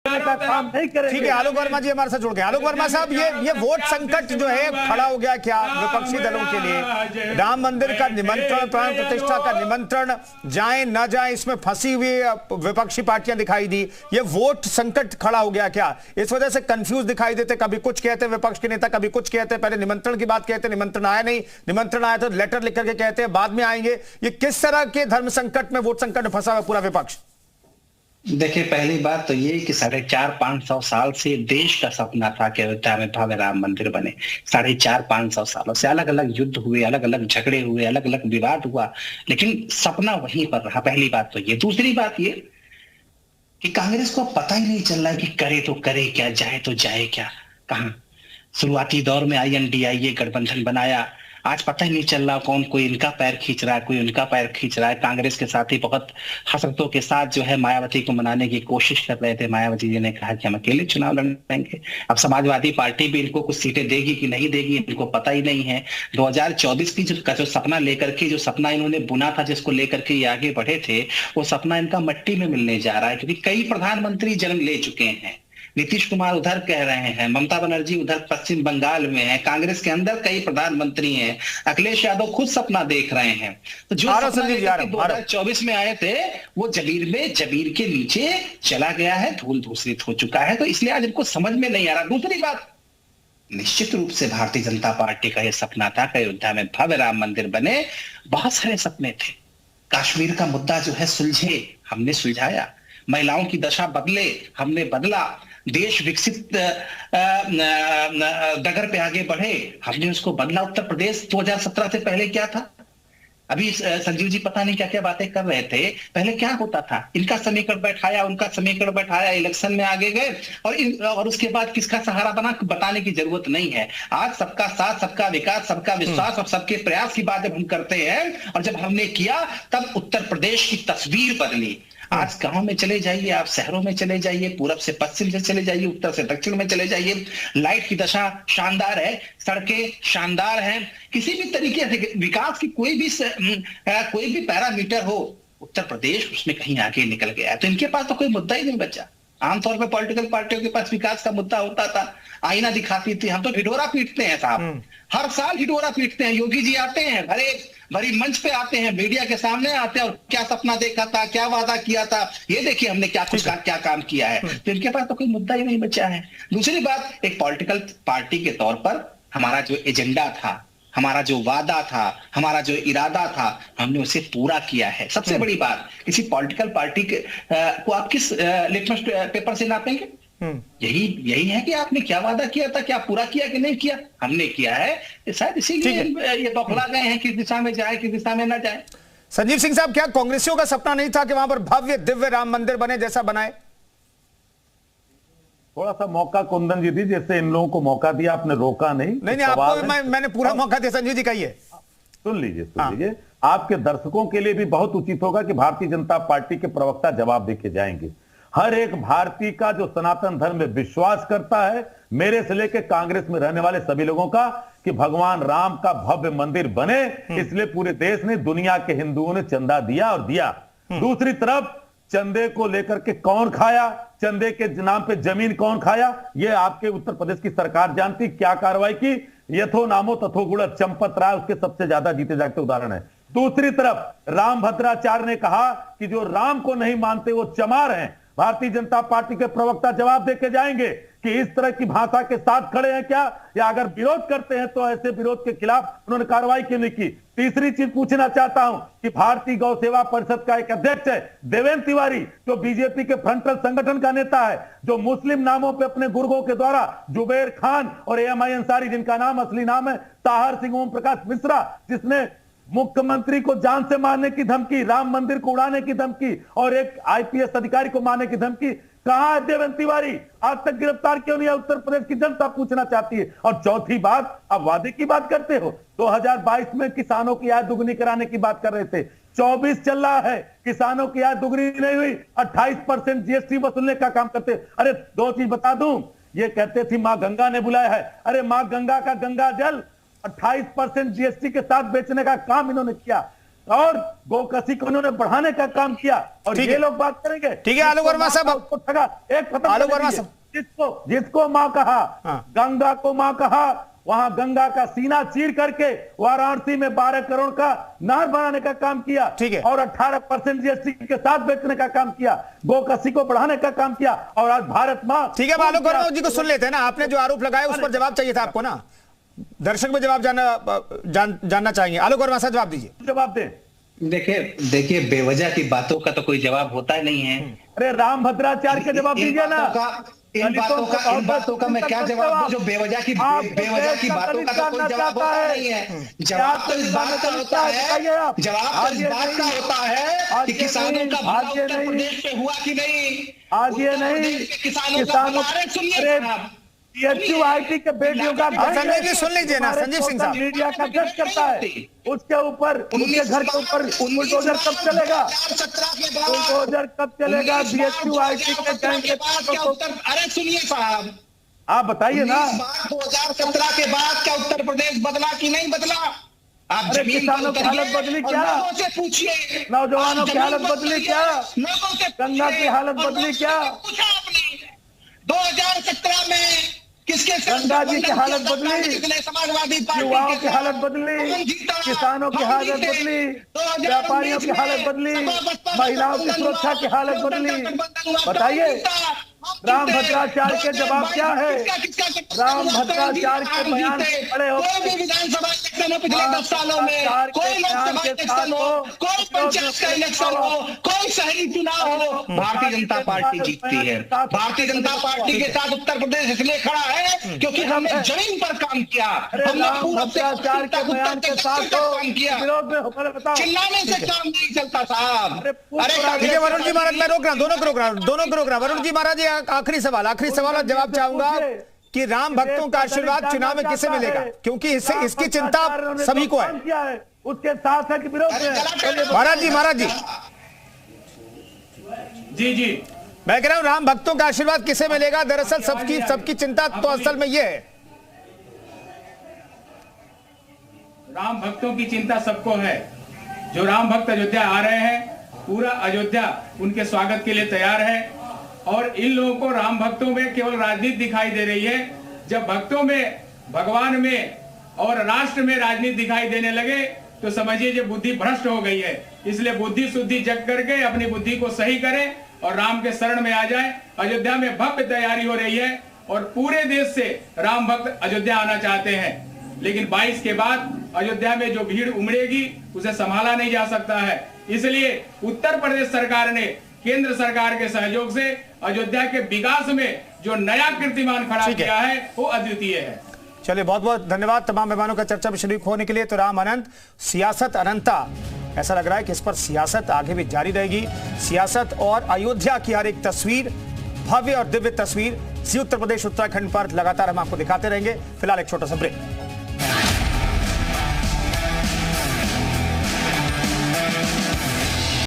का काम नहीं करेंगे। ठीक है, आलोक वर्मा जी हमारे साथ जुड़ गए। आलोक वर्मा साहब, ये वोट संकट जो है खड़ा हो गया क्या विपक्षी दलों के लिए? राम मंदिर का निमंत्रण, प्राण प्रतिष्ठा का निमंत्रण जाए ना जाए, इसमें फंसी हुई विपक्षी पार्टियां दिखाई दी। ये वोट संकट खड़ा हो गया क्या? इस वजह से कंफ्यूज दिखाई देते, कभी कुछ कहते विपक्ष के नेता, कभी कुछ कहते, पहले निमंत्रण की बात कहते, निमंत्रण आया नहीं, निमंत्रण आया तो लेटर लिख करके कहते हैं बाद में आएंगे। ये किस तरह के धर्म संकट में, वोट संकट में फंसा हुआ पूरा विपक्ष? देखिए, पहली बात तो ये कि 450-500 साल से देश का सपना था कि अयोध्या में भव्य राम मंदिर बने। 450-500 सालों से अलग अलग युद्ध हुए, अलग अलग झगड़े हुए, अलग अलग विवाद हुआ, लेकिन सपना वहीं पर रहा। पहली बात तो ये। दूसरी बात ये कि कांग्रेस को पता ही नहीं चल रहा है कि करे तो करे क्या, जाए तो जाए क्या, कहां। शुरुआती दौर में INDIA गठबंधन बनाया, आज पता ही नहीं चल रहा कौन कोई इनका पैर खींच रहा है, कोई उनका पैर खींच रहा है। कांग्रेस के साथ ही बहुत हसरतों के साथ जो है मायावती को मनाने की कोशिश कर रहे थे। मायावती जी ने कहा कि हम अकेले चुनाव लड़ेंगे। अब समाजवादी पार्टी भी इनको कुछ सीटें देगी कि नहीं देगी, इनको पता ही नहीं है। 2024 की जो सपना लेकर के, जो सपना इन्होंने बुना था, जिसको लेकर के ये आगे बढ़े थे, वो सपना इनका मट्टी में मिलने जा रहा है। क्योंकि कई प्रधानमंत्री जन्म ले चुके हैं। नीतीश कुमार उधर कह रहे हैं, ममता बनर्जी उधर पश्चिम बंगाल में है, कांग्रेस के अंदर कई प्रधानमंत्री हैं, अखिलेश यादव खुद सपना देख रहे हैं। तो जो 2024 में आए थे वो जमीर के नीचे चला गया है, धूल धूसरित हो चुका है। तो इसलिए आज इनको समझ में नहीं आ रहा। दूसरी बात, निश्चित रूप से भारतीय जनता पार्टी का यह सपना था कि अयोध्या में भव्य राम मंदिर बने। बहुत सारे सपने थे। कश्मीर का मुद्दा जो है सुलझे, हमने सुलझाया। महिलाओं की दशा बदले, हमने बदला। देश विकसित डगर पे आगे बढ़े, हमने उसको बदला। उत्तर प्रदेश 2017 से पहले क्या था? अभी संजीव जी पता नहीं क्या क्या बातें कर रहे थे। पहले क्या होता था? इनका समीकरण बैठाया, उनका समीकरण बैठाया, इलेक्शन में आगे गए और उसके बाद किसका सहारा बना, बताने की जरूरत नहीं है। आज सबका साथ, सबका विकास, सबका विश्वास और सबके प्रयास की बात जब हम करते हैं, और जब हमने किया, तब उत्तर प्रदेश की तस्वीर बदली। आज गांव में चले जाइए, आप शहरों में चले जाइए, पूरब से पश्चिम से चले जाइए, उत्तर से दक्षिण में चले जाइए, लाइट की दशा शानदार है, सड़कें शानदार हैं। किसी भी तरीके से विकास की कोई भी पैरामीटर हो, उत्तर प्रदेश उसमें कहीं आगे निकल गया है। तो इनके पास तो कोई मुद्दा ही नहीं बचा। आमतौर पर पॉलिटिकल पार्टियों के पास विकास का मुद्दा होता था, आईना दिखाती थी। हम तो ढिढोरा पीटते हैं साहब, हर साल ढिढोरा पीटते हैं। योगी जी आते हैं, भरी मंच पे आते हैं, मीडिया के सामने आते हैं, और क्या सपना देखा था, क्या वादा किया था, ये देखिए हमने क्या काम किया है। तो इनके पास तो कोई मुद्दा ही नहीं बचा है। दूसरी बात, एक पॉलिटिकल पार्टी के तौर पर हमारा जो एजेंडा था, हमारा जो वादा था, हमारा जो इरादा था, हमने उसे पूरा किया है। सबसे बड़ी बात, किसी पॉलिटिकल पार्टी को आप किस लिटमस पेपर से नापेंगे? यही है कि आपने क्या वादा किया था, क्या पूरा किया कि नहीं किया। हमने किया है, शायद इसीलिए ये बौखला गए हैं, किस दिशा में जाए, किस दिशा में ना जाए। संजीव सिंह साहब, क्या कांग्रेसियों का सपना नहीं था कि वहां पर भव्य दिव्य राम मंदिर बने जैसा बनाए? थोड़ा सा मौका कुंदन जी दी, जैसे इन लोगों को मौका दिया, आपने रोका नहीं। नहीं, आपको मैंने पूरा मौका दिया। संजीव जी कहिए। सुन लीजिए, आपके दर्शकों के लिए भी बहुत उचित होगा कि भारतीय जनता पार्टी के प्रवक्ता जवाब देके जाएंगे। हर एक भारतीय का जो सनातन धर्म में विश्वास करता है, मेरे से लेकर कांग्रेस में रहने वाले सभी लोगों का, कि भगवान राम का भव्य मंदिर बने, इसलिए पूरे देश ने, दुनिया के हिंदुओं ने चंदा दिया और दिया। दूसरी तरफ चंदे को लेकर के कौन खाया, चंदे के नाम पे जमीन कौन खाया, ये आपके उत्तर प्रदेश की सरकार जानती। क्या कार्रवाई की? यथो नामो तथो गुण, चंपत राय उसके सबसे ज्यादा जीते जागते उदाहरण है। दूसरी तरफ राम भद्राचार्य ने कहा कि जो राम को नहीं मानते वो चमार हैं। भारतीय जनता पार्टी के प्रवक्ता जवाब देके जाएंगे कि इस तरह की भाषा के साथ खड़े हैं क्या, या अगर विरोध करते हैं तो ऐसे विरोध के खिलाफ उन्होंने कार्रवाई क्यों नहीं की। तीसरी चीज पूछना चाहता हूं कि भारतीय गौ सेवा परिषद का एक अध्यक्ष है देवेंद्र तिवारी, जो बीजेपी के फ्रंटल संगठन का नेता है, जो मुस्लिम नामों पे अपने गुर्गों के द्वारा जुबैर खान और AMI अंसारी, जिनका नाम असली नाम है ताहर सिंह ओम प्रकाश मिश्रा, जिसने मुख्यमंत्री को जान से मारने की धमकी, राम मंदिर को उड़ाने की धमकी और एक IPS अधिकारी को मारने की धमकी, कहां है देवेंद्र तिवारी? आज तक गिरफ्तार क्यों नहीं है? उत्तर प्रदेश की जनता पूछना चाहती है। और चौथी बात, आप वादे की बात करते हो, 2022 में किसानों की आय दुगनी कराने की बात कर रहे थे, 24 चल रहा है, किसानों की आय दुगनी नहीं हुई, 28% GST वसूलने का काम करते। अरे दो चीज बता दूं, ये कहते थे मां गंगा ने बुलाया है। अरे मां गंगा का गंगा जल 28% GST के साथ बेचने का काम इन्होंने किया। और गोकसी को उन्होंने बढ़ाने का काम किया। और ठीक ये है। लोग बात करेंगे, ठीक है, आलोक वर्मा साहब, उसको ठगा, एक खत्म आलोक कर वर्मा दीजिए। साहब। जिसको माँ कहा, हाँ। गंगा को माँ कहा, वहां गंगा का सीना चीर करके वाराणसी में 12 करोड़ का नहर बनाने का काम किया। ठीक है। और 18% जीएसटी के साथ बेचने का काम किया, गोकसी को बढ़ाने का काम किया। और आज भारत माँ, ठीक है, अब आलोक वर्मा जी को सुन लेते हैं ना। आपने जो आरोप लगाया उस पर जवाब चाहिए था आपको ना, दर्शक में जवाब जानना चाहेंगे। आलोक वर्मा साहब जवाब दीजिए। जवाब दे। देखिए बेवजह की बातों का तो कोई जवाब होता ही नहीं है। अरे राम भद्राचार्य के जवाब दीजिए ना। इन बातों का मैं क्या जवाब दूं जो बेवजह की बातों का तो कोई जवाब होता नहीं है। जवाब तो इस बात का होता है, कि किसानों का भला उत्तर प्रदेश में हुआ कि नहीं। आज ये नहीं, किसानों सुनिए PHUIT के बेटियों का संजीव जी सुन लीजिए ना, संजीव सिंह साहब। मीडिया का जज करता है, उसके ऊपर, उनके घर के ऊपर बुलडोजर कब चलेगा? बुलडोजर कब चलेगा? PHUIT के गैंग के अरे सुनिए साहब, आप बताइए ना। 2017 के बाद क्या उत्तर प्रदेश बदला कि नहीं बदला? आप अरे किसानों की हालत बदली क्या? लोगों से पूछिए, नौजवानों की हालत बदली क्या? लोगों से गंगा की हालत बदली क्या? पूछा आपने 2017 में किसके गंगा जी की हालत बदली, समाजवादी पार्टी युवाओं की हालत बदली, किसानों की हालत बदली, व्यापारियों की हालत बदली, महिलाओं की सुरक्षा की हालत बदली। बताइए राम भद्राचार्य के जवाब क्या है? राम भद्राचार्य के बयान खड़े हो, विधानसभा इलेक्शन हो पिछले 10 सालों में, कोई लोकसभा इलेक्शन हो, कोई पंचायत का इलेक्शन हो, कोई शहरी चुनाव हो, भारतीय जनता पार्टी जीतती है। भारतीय जनता पार्टी के साथ उत्तर प्रदेश इसलिए खड़ा है क्योंकि हमने जमीन पर काम किया, हमने भ्रष्टाचार के बयान के साथ काम किया। विरोध में होकर बताओ, चिल्लाने से काम नहीं चलता साहब। ठीक है वरुण जी महाराज, मैं रोक रहा हूं, दोनों को रोक रहा हूं। वरुण जी महाराज, आखिरी सवाल और जवाब चाहूंगा कि राम भक्तों का आशीर्वाद चुनाव में किसे मिलेगा, क्योंकि इसकी चिंता सभी को है। उसके साथ है कि विरोध में। महाराज जी जी मैं कह रहा हूं राम भक्तों का आशीर्वाद किसे मिलेगा? दरअसल सबकी चिंता तो असल में ये है। राम भक्तों की चिंता सबको है। जो राम भक्त अयोध्या आ रहे हैं, पूरा अयोध्या उनके स्वागत के लिए तैयार है। और इन लोगों को राम भक्तों में केवल राजनीति दिखाई दे रही है। जब भक्तों में, भगवान में और राष्ट्र में राजनीति दिखाई देने लगे तो समझिए ये बुद्धि भ्रष्ट हो गई है। इसलिए बुद्धि शुद्धि जग करके अपनी बुद्धि को सही करें और राम के शरण में आ जाएं। अयोध्या में भव्य तैयारी हो रही है और पूरे देश से राम भक्त अयोध्या आना चाहते हैं, लेकिन 22 के बाद अयोध्या में जो भीड़ उमड़ेगी उसे संभाला नहीं जा सकता है। इसलिए उत्तर प्रदेश सरकार ने केंद्र सरकार के सहयोग से अयोध्या के विकास में जो नया कीर्तिमान खड़ा किया है वो अद्वितीय है। चलिए, बहुत बहुत धन्यवाद तमाम मेहमानों का चर्चा में शरीक होने के लिए। तो राम अनंत, सियासत अनंता, ऐसा लग रहा है कि इस पर सियासत आगे भी जारी रहेगी। सियासत और अयोध्या की हर एक तस्वीर, भव्य और दिव्य तस्वीर जी उत्तर प्रदेश उत्तराखंड पर लगातार हम आपको दिखाते रहेंगे। फिलहाल एक छोटा सा ब्रेक।